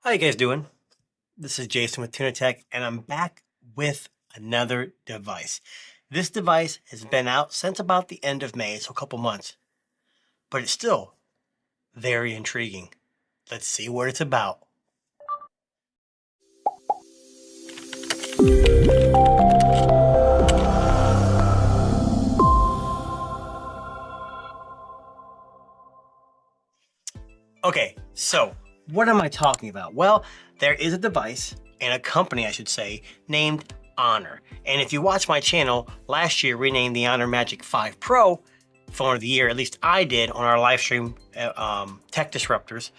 How you guys doing? This is Jason with Tuna Tech, and I'm back with another device. This device has been out since about the end of May, so a couple months, but it's still very intriguing. Let's see what it's about. Okay, so what am I talking about? Well, there is a device and a company, I should say, named Honor. And if you watch my channel, last year we named the Honor Magic 5 Pro phone of the year. At least I did on our live stream Tech Disruptors.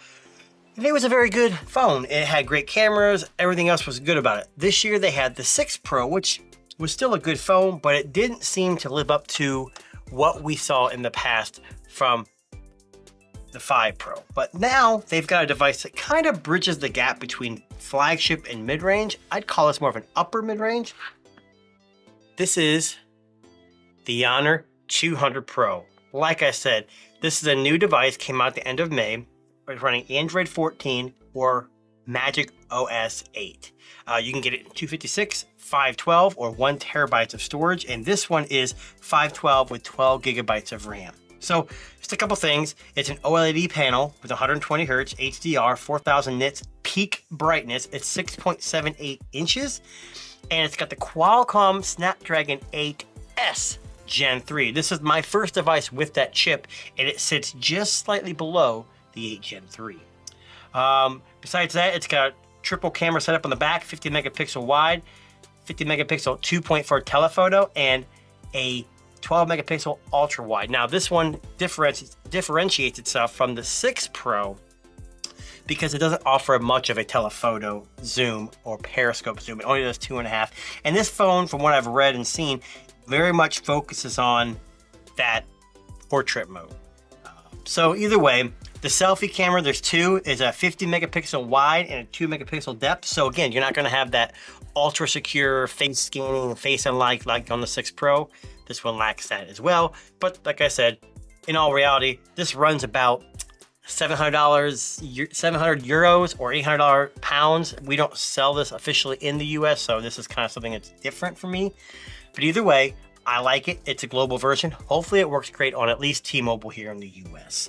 And it was a very good phone. It had great cameras. Everything else was good about it. This year they had the 6 Pro, which was still a good phone, but it didn't seem to live up to what we saw in the past from the 5 Pro. But now they've got a device that kind of bridges the gap between flagship and mid-range. I'd call this more of an upper mid-range. This is the Honor 200 Pro. Like I said, this is a new device, came out at the end of May. It's running Android 14 or MagicOS 8. You can get it in 256, 512, or 1 terabyte of storage. And this one is 512 with 12 gigabytes of RAM. So just a couple things. It's an OLED panel with 120 hertz, HDR, 4000 nits, peak brightness. It's 6.78 inches. And it's got the Qualcomm Snapdragon 8S Gen 3. This is my first device with that chip, and it sits just slightly below the 8 Gen 3. Besides that, it's got a triple camera setup on the back, 50 megapixel wide, 50 megapixel 2.4 telephoto, and a 12 megapixel ultra wide. Now this one differentiates itself from the 6 Pro because it doesn't offer much of a telephoto zoom or periscope zoom. It only does 2.5. And this phone, from what I've read and seen, very much focuses on that portrait mode. So either way, the selfie camera, there's two, is a 50 megapixel wide and a 2 megapixel depth. So again, you're not gonna have that ultra secure face scanning, face unlike like on the 6 Pro. This one lacks that as well. But like I said, in all reality, this runs about $700, 700 euros or $800 pounds. We don't sell this officially in the US, so this is kind of something that's different for me. But either way, I like it. It's a global version. Hopefully it works great on at least T-Mobile here in the US.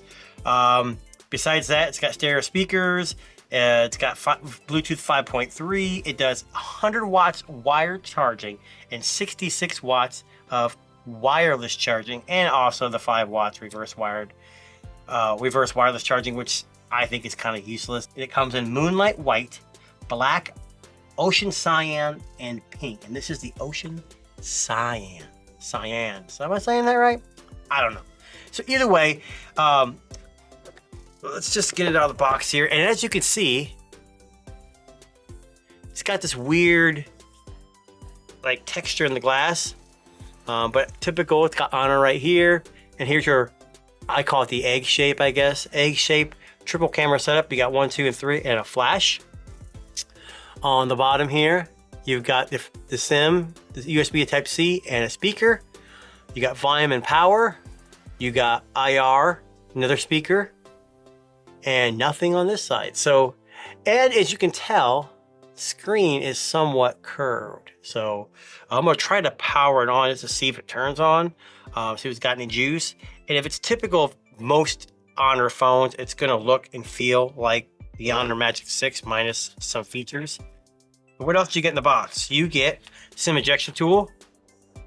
Besides that, it's got stereo speakers. It's got Bluetooth 5.3. It does 100 watts wired charging and 66 watts of wireless charging, and also the 5 watts reverse wireless charging, which I think is kind of useless. It comes in moonlight white, black, ocean cyan, and pink. And this is the ocean cyan. So am I saying that right? I don't know. So either way, let's just get it out of the box here. And as you can see, it's got this weird like texture in the glass. But typical, it's got Honor right here. And here's your, I call it the egg shape, I guess. Egg shape, triple camera setup. You got 1, 2, and 3, and a flash. On the bottom here, you've got the SIM, the USB to Type-C, and a speaker. You got volume and power. You got IR, another speaker, and nothing on this side. So, and as you can tell, the screen is somewhat curved. So I'm gonna try to power it on just to see if it turns on, see if it's got any juice. And if it's typical of most Honor phones, it's gonna look and feel like the Honor Magic 6 minus some features. But what else do you get in the box? You get SIM ejection tool. You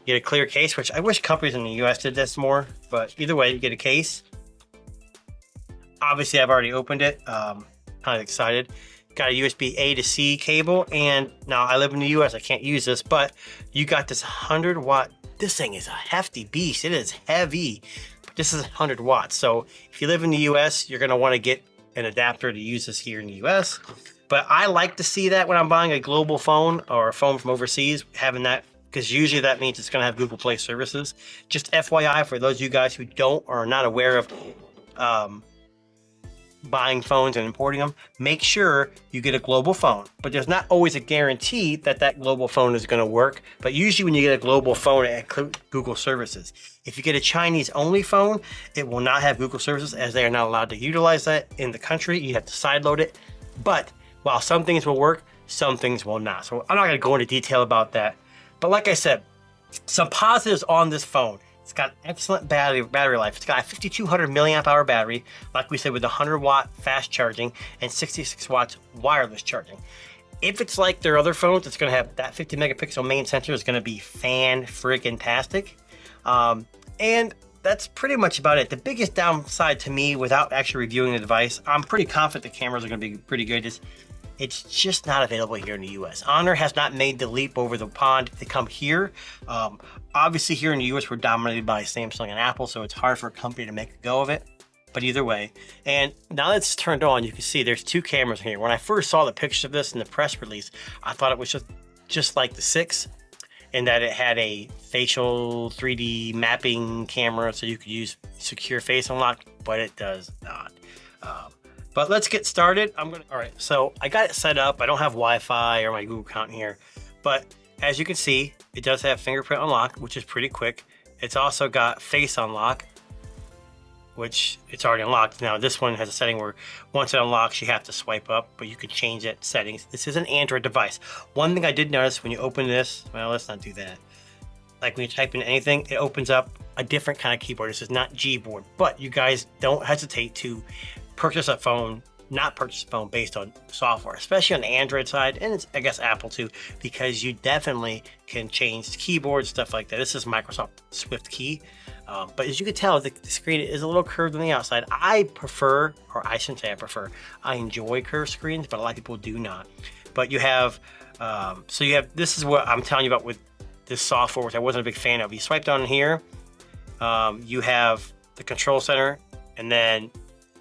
get a clear case, which I wish companies in the US did this more, but either way, you get a case. Obviously, I've already opened it. Kind of excited. Got a USB A to C cable, and now I live in the US, I can't use this, but you got this 100 watt. This thing is a hefty beast. It is heavy, but this is 100 watts. So if you live in the US, you're gonna wanna get an adapter to use this here in the US. But I like to see that when I'm buying a global phone or a phone from overseas, having that, because usually that means it's gonna have Google Play services. Just FYI, for those of you guys who don't or are not aware of buying phones and importing them, make sure you get a global phone. But there's not always a guarantee that that global phone is going to work. But usually when you get a global phone, it includes Google services. If you get a Chinese only phone, it will not have Google services, as they are not allowed to utilize that in the country. You have to sideload it. But while some things will work, some things will not. So I'm not gonna go into detail about that. But like I said, some positives on this phone. It's got excellent battery life. It's got a 5200 milliamp hour battery, like we said, with 100 watt fast charging and 66 watts wireless charging. If it's like their other phones, it's gonna have that 50 megapixel main sensor is gonna be fan-friggin-tastic. And that's pretty much about it. The biggest downside to me, without actually reviewing the device, I'm pretty confident the cameras are gonna be pretty good, is it's just not available here in the US. Honor has not made the leap over the pond to come here. Obviously here in the US, we're dominated by Samsung and Apple, so it's hard for a company to make a go of it. But either way, and now that it's turned on, you can see there's two cameras here. When I first saw the pictures of this in the press release, I thought it was just like the 6, in that it had a facial 3D mapping camera, so you could use secure face unlock, but it does not. But let's get started. All right, so I got it set up. I don't have Wi-Fi or my Google account here, but as you can see, it does have fingerprint unlock, which is pretty quick. It's also got face unlock, which it's already unlocked. Now this one has a setting where once it unlocks, you have to swipe up, but you can change that settings. This is an Android device. One thing I did notice when you open this, well, let's not do that. Like when you type in anything, it opens up a different kind of keyboard. This is not Gboard, but you guys don't hesitate to purchase a phone, not purchase a phone based on software, especially on the Android side, and it's, I guess, Apple too, because you definitely can change keyboards, stuff like that. This is Microsoft Swift Key. But as you can tell, the screen is a little curved on the outside. I prefer, or I shouldn't say I prefer, I enjoy curved screens, but a lot of people do not. But you have, so you have, this is what I'm telling you about with this software, which I wasn't a big fan of. You swipe down here, you have the control center, and then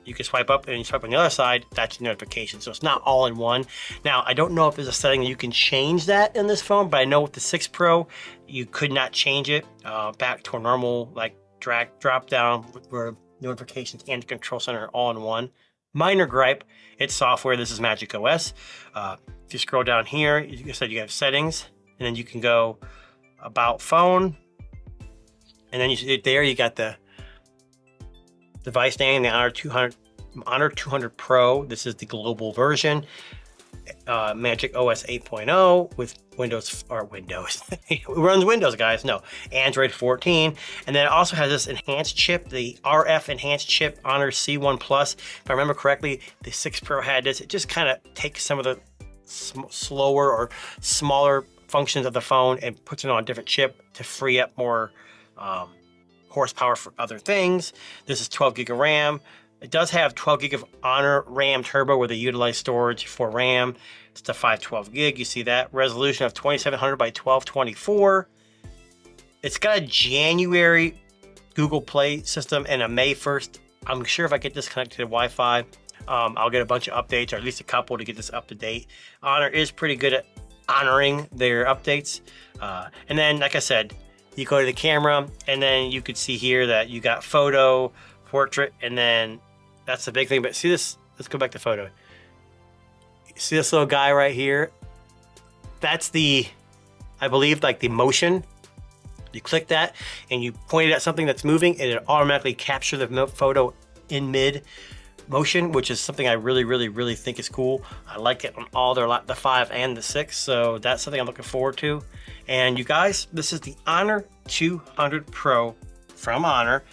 you can swipe up and you swipe on the other side, that's notifications. So it's not all in one. Now, I don't know if there's a setting that you can change that in this phone, but I know with the 6 Pro, you could not change it back to a normal, like drop down where notifications and the control center are all in one. Minor gripe, it's software. This is MagicOS. If you scroll down here, you said you have settings, and then you can go about phone, and then there you got the device name, the Honor 200 Pro. This is the global version. MagicOS 8.0 with Windows. It runs Windows, guys. No, Android 14. And then it also has this enhanced chip, the RF enhanced chip, Honor C1 Plus. If I remember correctly, the 6 Pro had this. It just kind of takes some of the slower or smaller functions of the phone and puts it on a different chip to free up more horsepower for other things. This is 12 gig of RAM. It does have 12 gig of Honor RAM Turbo where they utilize storage for RAM. It's the 512 gig. You see that resolution of 2700 by 1224. It's got a January Google Play system and a May 1st. I'm sure if I get this connected to Wi-Fi, I'll get a bunch of updates, or at least a couple, to get this up to date. Honor is pretty good at honoring their updates. And then, like I said, you go to the camera, and then you could see here that you got photo, portrait, and then that's the big thing. But see this, let's go back to photo. See this little guy right here? That's the, I believe, like the motion. You click that and you point it at something that's moving, and it automatically captures the photo in mid motion, which is something I really think is cool. I like it on all their, the 5 and the 6, so that's something I'm looking forward to. And you guys, this is the Honor 200 Pro from Honor,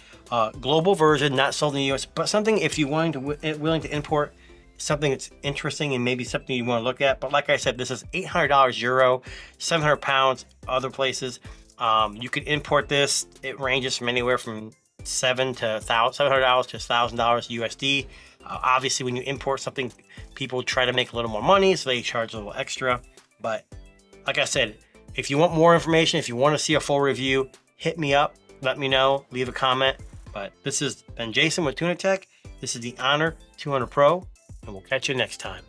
global version, not sold in the US, but something if you're willing to import something that's interesting and maybe something you want to look at. But like I said, this is $800 Euro, 700 pounds other places. You can import this. It ranges from anywhere from $700 to $1,000 USD. Obviously, when you import something, people try to make a little more money, so they charge a little extra. But like I said, if you want more information, if you want to see a full review, hit me up, let me know, leave a comment. But this has been Jason with Tuna Tech. This is the Honor 200 Pro, and we'll catch you next time.